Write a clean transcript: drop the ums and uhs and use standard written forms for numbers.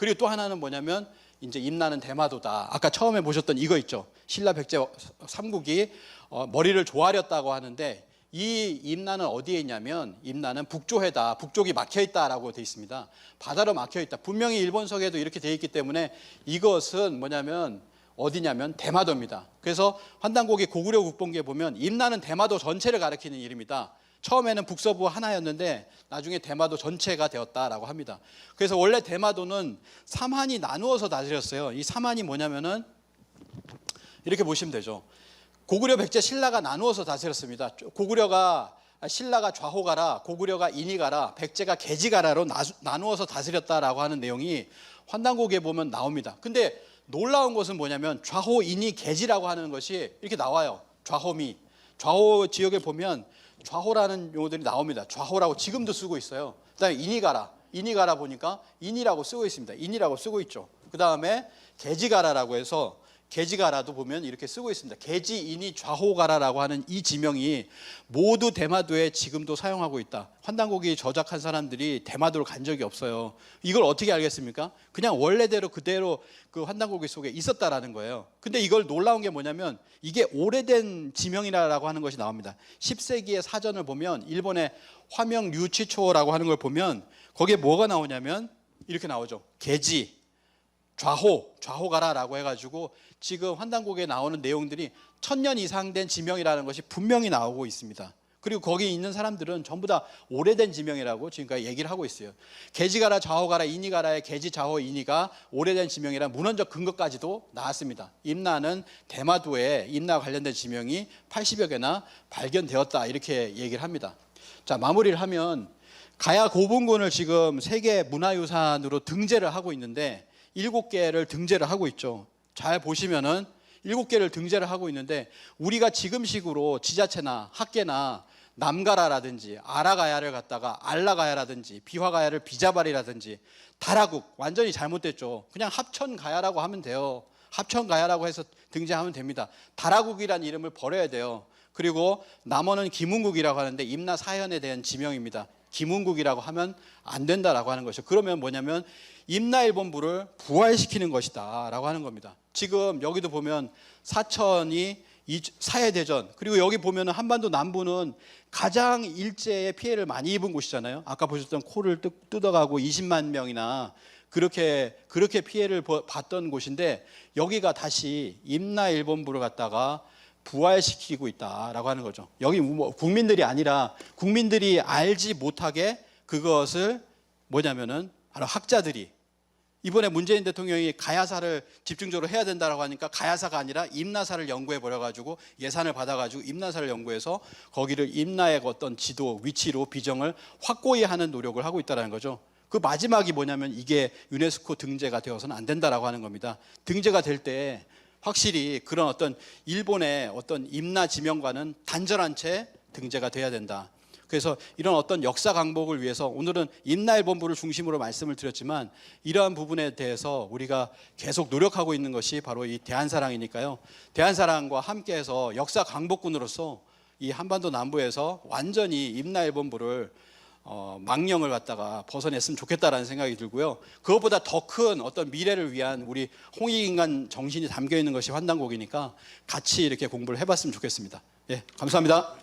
그리고 또 하나는 뭐냐면 이제 임나는 대마도다. 아까 처음에 보셨던 이거 있죠. 신라 백제 삼국이 머리를 조아렸다고 하는데 이 임나는 어디에 있냐면 임나는 북조해다. 북쪽이 막혀 있다라고 되어 있습니다. 바다로 막혀 있다. 분명히 일본서에도 이렇게 되어 있기 때문에 이것은 뭐냐면 어디냐면 대마도입니다. 그래서 환단고기 고구려 국본기에 보면 임나는 대마도 전체를 가리키는 이름이다. 처음에는 북서부 하나였는데 나중에 대마도 전체가 되었다라고 합니다. 그래서 원래 대마도는 삼한이 나누어서 다스렸어요. 이 삼한이 뭐냐면은 이렇게 보시면 되죠. 고구려 백제 신라가 나누어서 다스렸습니다. 신라가 좌호가라, 고구려가 인이가라, 백제가 계지가라로 나누어서 다스렸다라고 하는 내용이 환단고기에 보면 나옵니다. 근데 놀라운 것은 뭐냐면 좌호, 인이, 계지라고 하는 것이 이렇게 나와요. 좌호미. 좌호 지역에 보면 좌호라는 용어들이 나옵니다. 좌호라고 지금도 쓰고 있어요. 그다음에 인이가라. 인이가라 보니까 인이라고 쓰고 있습니다. 인이라고 쓰고 있죠. 그다음에 계지가라라고 해서 계지가라도 보면 이렇게 쓰고 있습니다. 계지, 인이, 좌호가라라고 하는 이 지명이 모두 대마도에 지금도 사용하고 있다. 환단고기 저작한 사람들이 대마도를 간 적이 없어요. 이걸 어떻게 알겠습니까? 그냥 원래대로 그대로 그 환단고기 속에 있었다라는 거예요. 근데 이걸 놀라운 게 뭐냐면 이게 오래된 지명이라고 하는 것이 나옵니다. 10세기의 사전을 보면 일본의 화명 류치초라고 하는 걸 보면 거기에 뭐가 나오냐면 이렇게 나오죠. 계지, 좌호가라라고 해가지고 지금 환단고기에 나오는 내용들이 1000년 이상 된 지명이라는 것이 분명히 나오고 있습니다. 그리고 거기 있는 사람들은 전부 다 오래된 지명이라고 지금까지 얘기를 하고 있어요. 계지가라, 좌호가라, 인이가라의 계지, 좌호, 인이가 오래된 지명이라 문헌적 근거까지도 나왔습니다. 임나는 대마도에 임나와 관련된 지명이 80여 개나 발견되었다 이렇게 얘기를 합니다. 자, 마무리를 하면 가야 고분군을 지금 세계 문화유산으로 등재를 하고 있는데 7개를 등재를 하고 있죠. 잘 보시면은 7개를 등재를 하고 있는데 우리가 지금식으로 지자체나 학계나 남가라라든지 아라가야를 갖다가 알라가야라든지 비화가야를 비자발이라든지 다라국 완전히 잘못됐죠. 그냥 합천가야라고 하면 돼요. 합천가야라고 해서 등재하면 됩니다. 다라국이라는 이름을 버려야 돼요. 그리고 남원은 김운국이라고 하는데 임나 사현에 대한 지명입니다. 김운국이라고 하면 안 된다라고 하는 것이죠. 그러면 뭐냐면 임나일본부를 부활시키는 것이다 라고 하는 겁니다. 지금 여기도 보면 사천이 사해대전, 그리고 여기 보면 한반도 남부는 가장 일제의 피해를 많이 입은 곳이잖아요. 아까 보셨던 코를 뜯어가고 20만 명이나 그렇게 피해를 봤던 곳인데 여기가 다시 임나일본부를 갖다가 부활시키고 있다라고 하는 거죠. 여기 국민들이 아니라 국민들이 알지 못하게 그것을 뭐냐면은 바로 학자들이 이번에 문재인 대통령이 가야사를 집중적으로 해야 된다라고 하니까 가야사가 아니라 임나사를 연구해 버려가지고 예산을 받아가지고 임나사를 연구해서 거기를 임나의 어떤 지도, 위치로 비정을 확고히 하는 노력을 하고 있다는 거죠. 그 마지막이 뭐냐면 이게 유네스코 등재가 되어서는 안 된다라고 하는 겁니다. 등재가 될 때 확실히 그런 어떤 일본의 어떤 임나 지명과는 단절한 채 등재가 돼야 된다. 그래서 이런 어떤 역사 강복을 위해서 오늘은 임나일본부를 중심으로 말씀을 드렸지만 이러한 부분에 대해서 우리가 계속 노력하고 있는 것이 바로 이 대한사랑이니까요. 대한사랑과 함께해서 역사 강복군으로서 이 한반도 남부에서 완전히 임나일본부를 망령을 갖다가 벗어냈으면 좋겠다라는 생각이 들고요. 그것보다 더 큰 어떤 미래를 위한 우리 홍익인간 정신이 담겨 있는 것이 환단고기니까 같이 이렇게 공부를 해봤으면 좋겠습니다. 예, 감사합니다.